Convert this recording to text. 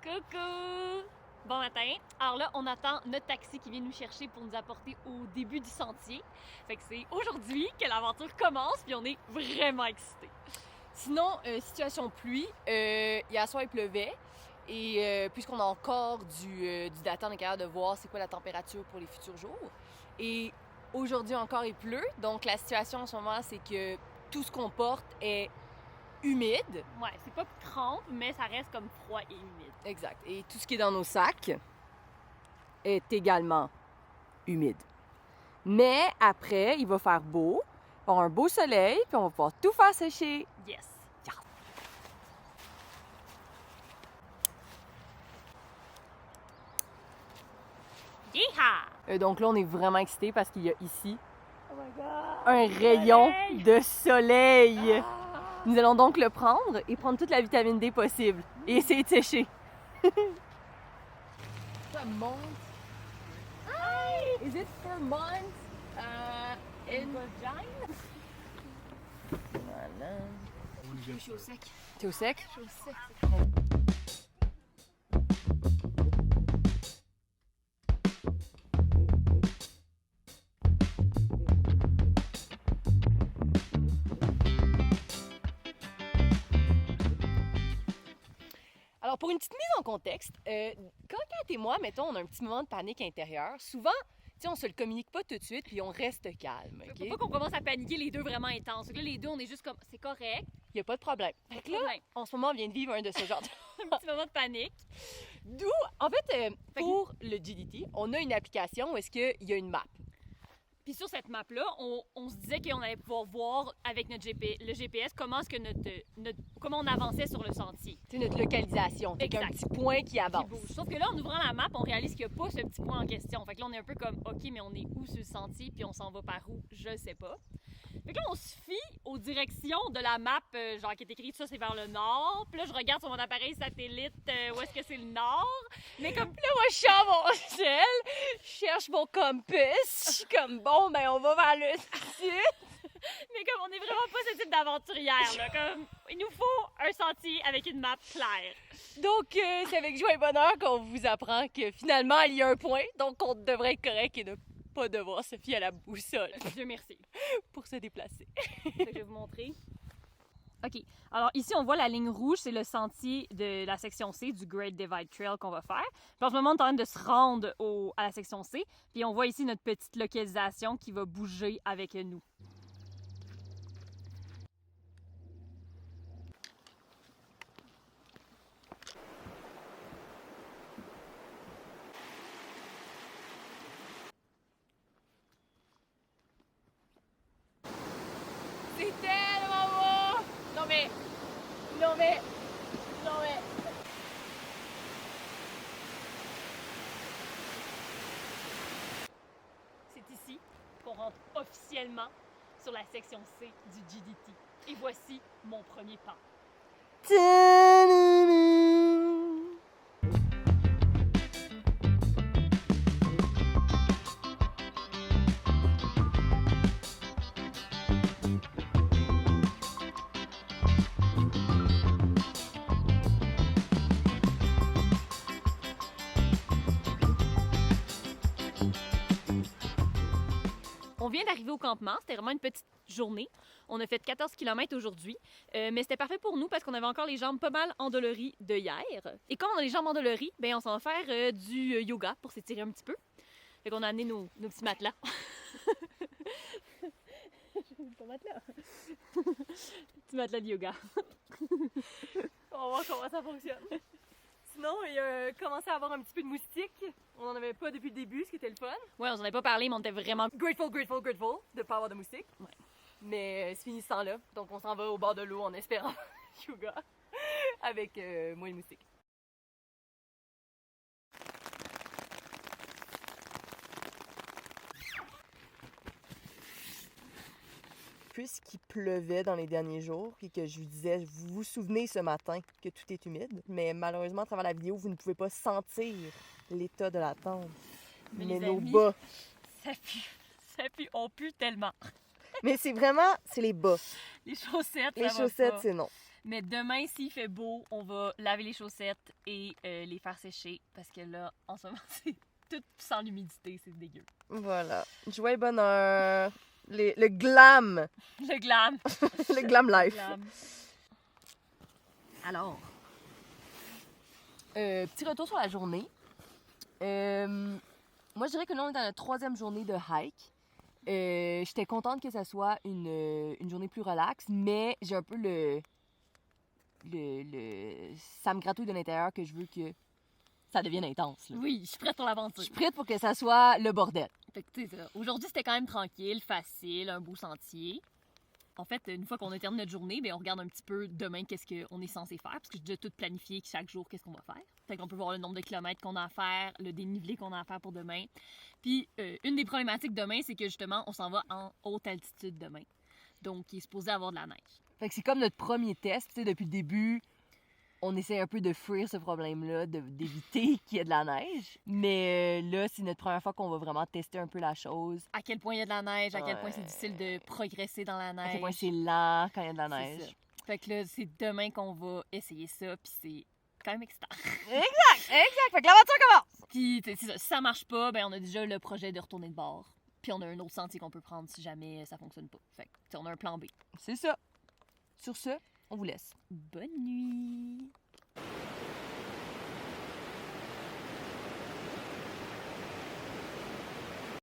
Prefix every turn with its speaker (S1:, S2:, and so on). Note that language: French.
S1: Coucou! Bon matin. Alors là, on attend notre taxi qui vient nous chercher pour nous apporter au début du sentier. Fait que c'est aujourd'hui que l'aventure commence, puis on est vraiment excités.
S2: Sinon, situation pluie, hier soir il pleuvait et puisqu'on a encore du data, on est capable de voir c'est quoi la température pour les futurs jours. Et aujourd'hui encore il pleut, donc la situation en ce moment c'est que tout ce qu'on porte est humide.
S1: Ouais, c'est pas trempe, mais ça reste comme froid et humide.
S2: Exact. Et tout ce qui est dans nos sacs est également humide. Mais après, il va faire beau, il va avoir un beau soleil, puis on va pouvoir tout faire sécher.
S1: Yes! Yeeha!
S2: Donc là, on est vraiment excités parce qu'il y a ici
S1: Oh my god!
S2: un rayon
S1: Soleil!
S2: de soleil.
S1: Ah!
S2: Nous allons donc le prendre et prendre toute la vitamine D possible et essayer de sécher. Ça monte. Hi! Is it for months? In
S1: Vagina?
S2: Voilà.
S1: Je suis au sec.
S2: T'es au sec?
S1: Je suis au sec.
S2: Alors, pour une petite mise en contexte, quand Kat et moi, mettons, on a un petit moment de panique intérieure, souvent, tu sais, on se le communique pas tout de suite, puis on reste calme,
S1: Faut
S2: OK?
S1: pas qu'on commence à paniquer les deux vraiment intenses. Fait que là, les deux, on est juste comme, c'est correct.
S2: Il y a pas de problème. Fait que là,
S1: Problème.
S2: en ce moment, on vient de vivre un de ce genre.
S1: Un petit moment de panique.
S2: D'où, en fait,
S1: Fait que-
S2: pour le GDT, on a une application où est-ce qu'il y a une map.
S1: Puis sur cette map-là, on se disait qu'on allait pouvoir voir avec notre le GPS comment est-ce que comment on avançait sur le sentier.
S2: C'est notre localisation. C'est
S1: Exact.
S2: un petit point qui
S1: Qui
S2: avance.
S1: bouge. Sauf que là, en ouvrant la map, on réalise qu'il n'y a pas ce petit point en question. Fait que là, on est un peu comme, OK, mais on est où sur le sentier, puis on s'en va par où? Je sais pas. Fait que là, on se fie aux directions de la map, genre qui est écrite ça, c'est vers le nord. Puis là, je regarde sur mon appareil satellite où est-ce que c'est le nord. Mais comme,
S2: Là, moi, je suis à mon sel, je cherche mon compass, je suis comme, bon, ben, on va vers le sud.
S1: mais comme on est vraiment pas ce type d'aventurière, là. Comme, il nous faut un sentier avec une map claire.
S2: Donc, c'est avec joie et bonheur qu'on vous apprend que finalement, il y a un point, donc on devrait être correct et ne pas devoir se fier à la boussole
S1: Dieu merci.
S2: pour se déplacer.
S1: Fait que je vais vous montrer. OK. Alors ici, on voit la ligne rouge, c'est le sentier de la section C du Great Divide Trail qu'on va faire. Puis en ce moment, on est en train de se rendre à la section C. Puis on voit ici notre petite localisation qui va bouger avec nous.
S2: C'est tellement beau! Non mais, non mais, non mais...
S1: C'est ici qu'on rentre officiellement sur la section C du GDT. Et voici mon premier pas. On vient d'arriver au campement, c'était vraiment une petite journée. On a fait 14 km aujourd'hui, mais c'était parfait pour nous parce qu'on avait encore les jambes pas mal endolories de hier. Et comme on a les jambes endolories, ben on s'en va faire du yoga pour s'étirer un petit peu. Fait qu'on a amené nos petits matelas. Ton matelas. Petit matelas de yoga.
S2: On va voir comment ça fonctionne. Sinon, il a commencé à avoir un petit peu de moustiques. On n'en avait pas depuis le début, ce qui était le fun.
S1: Ouais, on s'en avait pas parlé, mais on était vraiment...
S2: Grateful de ne pas avoir de moustiques.
S1: Ouais.
S2: Mais c'est fini ce temps-là. Donc on s'en va au bord de l'eau en espérant yoga avec moins de moustiques. Puisqu'il pleuvait dans les derniers jours et que je vous disais, vous vous souvenez ce matin que tout est humide, mais malheureusement, à travers la vidéo, vous ne pouvez pas sentir l'état de la tente.
S1: Mais
S2: Mais
S1: les
S2: nos
S1: amis,
S2: bas.
S1: Ça pue, on pue tellement.
S2: Mais c'est vraiment, c'est les bas.
S1: Les chaussettes,
S2: Les
S1: ça va
S2: chaussettes,
S1: pas.
S2: c'est non.
S1: Mais demain, s'il fait beau, on va laver les chaussettes et les faire sécher. Parce que là, en ce moment, c'est tout sans l'humidité. C'est dégueu.
S3: Voilà. Joie et bonheur. Le glam.
S1: Le glam.
S3: Le glam life.
S1: Glam. Alors,
S2: Petit retour sur la journée. Moi, je dirais que là, on est dans la 3e journée de hike. J'étais contente que ça soit une journée plus relaxe, mais j'ai un peu ça me gratouille de l'intérieur que je veux que ça devienne intense. Là.
S1: oui, je suis prête pour
S2: Je
S1: l'aventure.
S2: suis prête pour que ça soit le bordel.
S1: Fait que, tu sais, ça. Aujourd'hui, c'était quand même tranquille, facile, un beau sentier. En fait, une fois qu'on a terminé notre journée, ben, on regarde un petit peu demain qu'est-ce qu'on est censé faire, parce que j'ai déjà tout planifié chaque jour qu'est-ce qu'on va faire. Fait qu'on peut voir le nombre de kilomètres qu'on a à faire, le dénivelé qu'on a à faire pour demain. Puis, une des problématiques demain, c'est que justement, on s'en va en haute altitude demain. Donc, il est supposé avoir de la neige.
S2: Fait que c'est comme notre premier test. Tu sais, depuis le début, on essaie un peu de fuir ce problème-là, d'éviter qu'il y ait de la neige. Mais là, c'est notre première fois qu'on va vraiment tester un peu la chose.
S1: À quel point il y a de la neige, à quel point
S2: Ouais.
S1: c'est difficile de progresser dans la neige.
S2: À quel point c'est lent quand il y a de la
S1: C'est
S2: neige.
S1: ça. Fait que là, c'est demain qu'on va essayer ça, puis c'est quand même excitant.
S2: Exact! Fait que l'aventure commence!
S1: Puis, tu sais, c'est ça. Si ça marche pas, ben on a déjà le projet de retourner de bord. Puis on a un autre sentier qu'on peut prendre si jamais ça fonctionne pas. Fait que, tu sais, on a un plan B.
S2: C'est ça. Sur ce, on vous laisse.
S1: Bonne nuit!